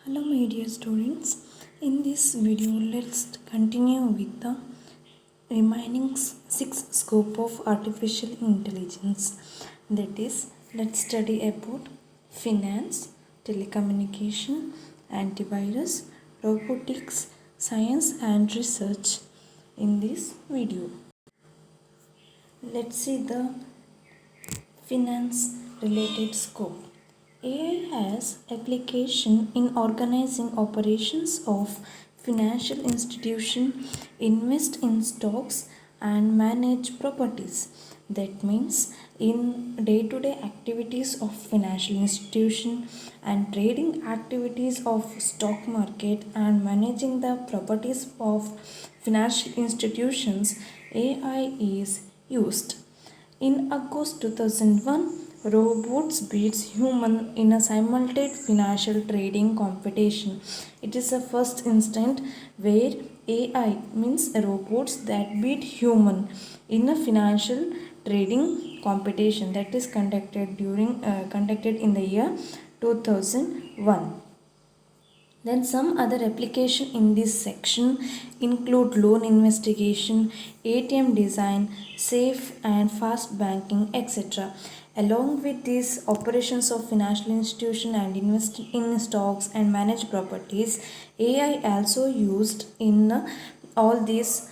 Hello my dear students, in this video let's continue with the remaining six scope of artificial intelligence. That is, let's study about finance, telecommunication, antivirus, robotics, science and research in this video. Let's see the finance related scope. AI has application in organizing operations of financial institution, invest in stocks and manage properties. That means in day-to-day activities of financial institution and trading activities of stock market and managing the properties of financial institutions, AI is used. In August 2001, robots beats human in a simultaneous financial trading competition. It is the first instant where AI means robots that beat human in a financial trading competition that is conducted in the year 2001. Then some other application in this section include loan investigation, ATM design, safe and fast banking, etc. Along with these operations of financial institution and invest in stocks and manage properties, AI also used in all these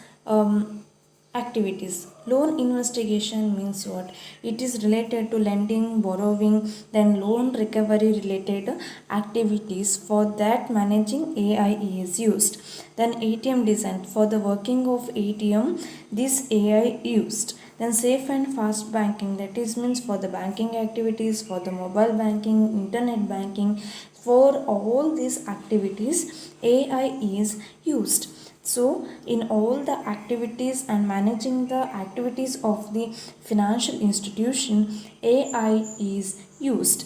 activities. Loan investigation means what? It is related to lending, borrowing, then loan recovery related activities. For that, managing AI is used. Then ATM design, for the working of ATM, this AI used. Then safe and fast banking, that is means for the banking activities, for the mobile banking, internet banking, for all these activities AI is used. So in all the activities and managing the activities of the financial institution, AI is used.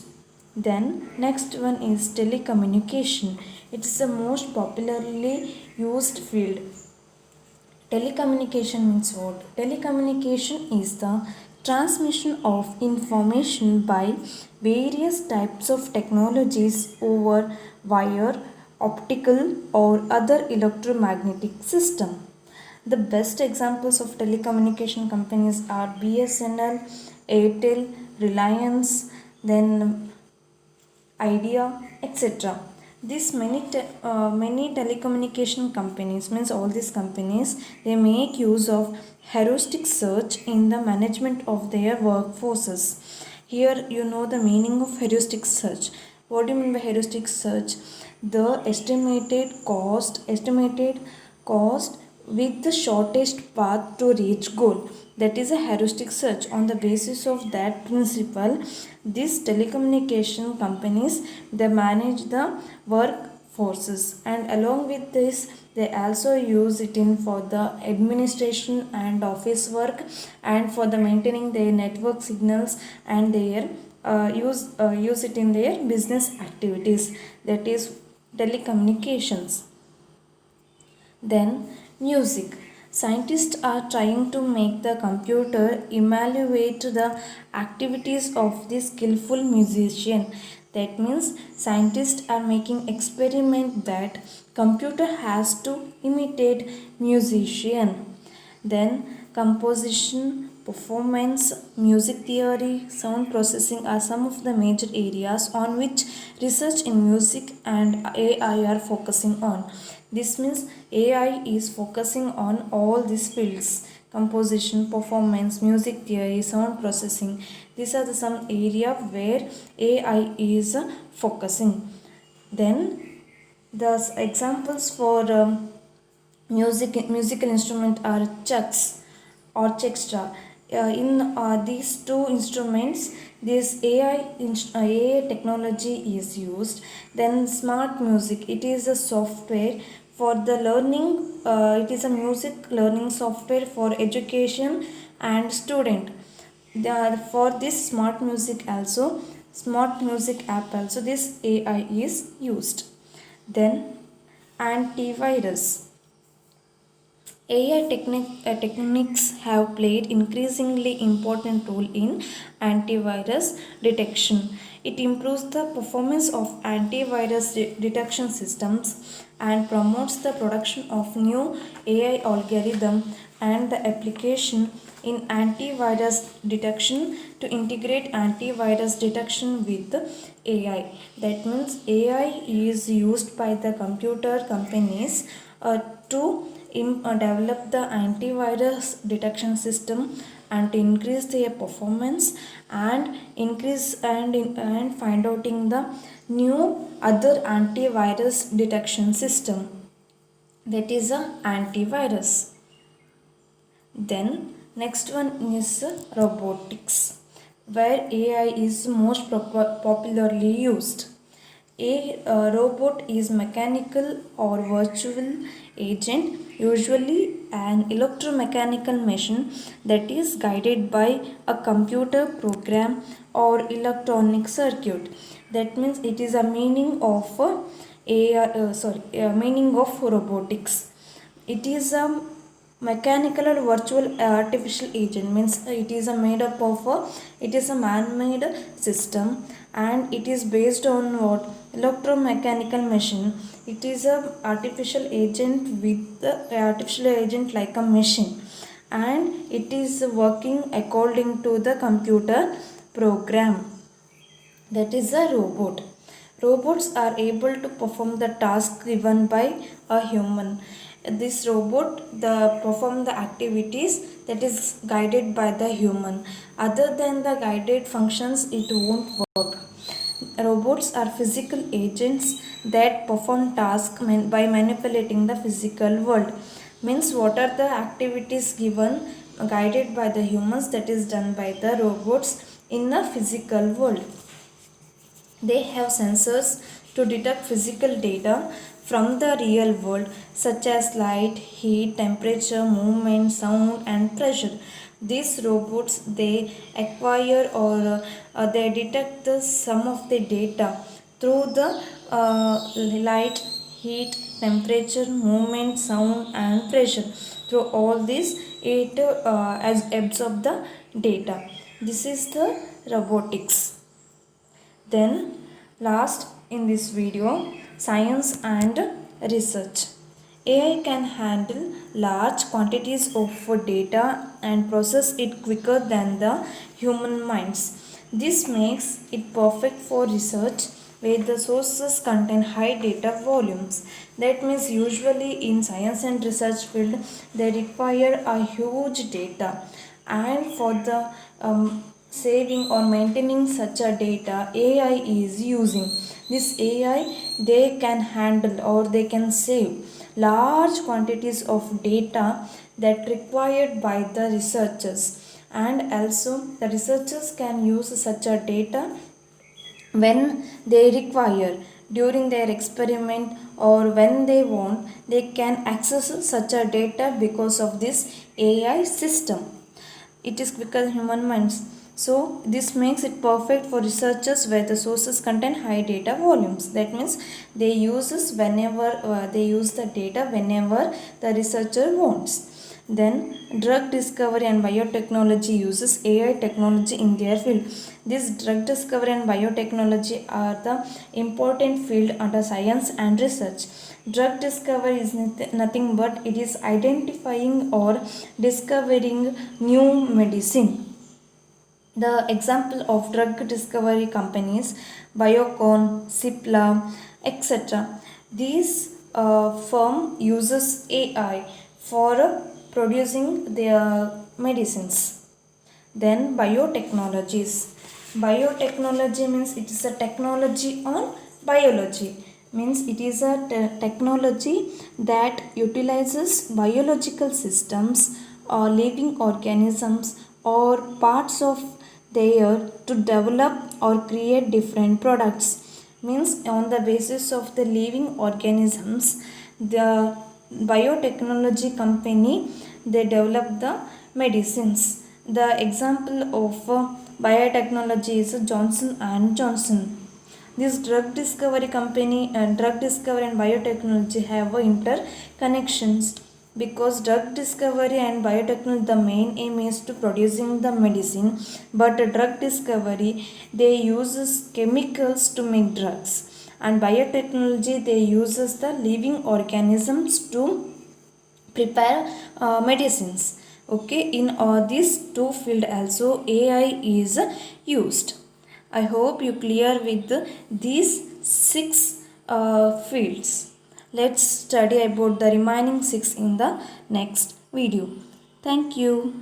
Then next one is telecommunication. It is the most popularly used field. Telecommunication means what? Telecommunication is the transmission of information by various types of technologies over wire, optical or other electromagnetic system. The best examples of telecommunication companies are BSNL, Airtel, Reliance, then Idea, etc. These many telecommunication companies means all these companies, they make use of heuristic search in the management of their workforces. Here you know the meaning of heuristic search. What do you mean by heuristic search? The estimated cost with the shortest path to reach goal. That is a heuristic search. On the basis of that principle, these telecommunication companies, they manage the workforces, and along with this they also use it in for the administration and office work and for the maintaining their network signals and their use it in their business activities, that is telecommunications. Then music. Scientists are trying to make the computer evaluate the activities of the skillful musician. That means scientists are making experiment that computer has to imitate musician. Then composition, performance, music theory, sound processing are some of the major areas on which research in music and AI are focusing on. This means AI is focusing on all these fields: composition, performance, music theory, sound processing. These are the some area where AI is focusing. Then the examples for musical instrument are chucks or orchestra. In these two instruments, this AI technology is used. Then smart music, it is a software for the learning. It is a music learning software for education and student. For this smart music app also, this AI is used. Then antivirus. AI techniques have played increasingly important role in antivirus detection. It improves the performance of antivirus detection systems and promotes the production of new AI algorithm and the application in antivirus detection to integrate antivirus detection with AI. That means AI is used by the computer companies to develop the antivirus detection system and to increase their performance and and find out in the new other antivirus detection system, that is a antivirus. Then next one is robotics, where AI is most popularly used. A robot is mechanical or virtual agent, usually an electromechanical machine that is guided by a computer program or electronic circuit. That means it is a meaning of meaning of robotics. It is a mechanical or virtual artificial agent, means it is a made up of it is a man-made system and it is based on what electromechanical machine. It is a artificial agent with the artificial agent like a machine, and it is working according to the computer program, that is a robot. Robots are able to perform the task given by a human. This robot perform the activities that is guided by the human. Other than the guided functions, it won't work. Robots are physical agents that perform tasks by manipulating the physical world. Means what are the activities given guided by the humans, that is done by the robots in the physical world. They have sensors to detect physical data from the real world such as light, heat, temperature, movement, sound and pressure. These robots they acquire or they detect the some of the data through the light, heat, temperature, movement, sound and pressure. Through all this it as absorb the data. This is the robotics. Then last in this video, science and research. AI can handle large quantities of data and process it quicker than the human minds. This makes it perfect for research where the sources contain high data volumes. That means usually in science and research field they require a huge data, and for the saving or maintaining such a data, AI is using. This AI they can handle or they can save large quantities of data that required by the researchers, and also the researchers can use such a data when they require during their experiment or when they want. They can access such a data because of this AI system. It is quicker than human minds. So this makes it perfect for researchers where the sources contain high data volumes. That means they use the data whenever the researcher wants. Then drug discovery and biotechnology uses AI technology in their field. This drug discovery and biotechnology are the important field under science and research. Drug discovery is nothing but it is identifying or discovering new medicine. The example of drug discovery companies Biocon, Cipla, etc. These firm uses AI for producing their medicines. Then biotechnologies. Biotechnology means it is a technology on biology. Means it is a technology that utilizes biological systems or living organisms or parts of there to develop or create different products. Means on the basis of the living organisms, the biotechnology company they develop the medicines. The example of biotechnology is Johnson and Johnson. This drug discovery company and drug discovery and biotechnology have interconnections. because drug discovery and biotechnology, the main aim is to producing the medicine, but drug discovery they uses chemicals to make drugs, and biotechnology they uses the living organisms to prepare medicines. Okay, in these two field also AI is used. I hope you clear with these six fields. Let's study about the remaining six in the next video. Thank you.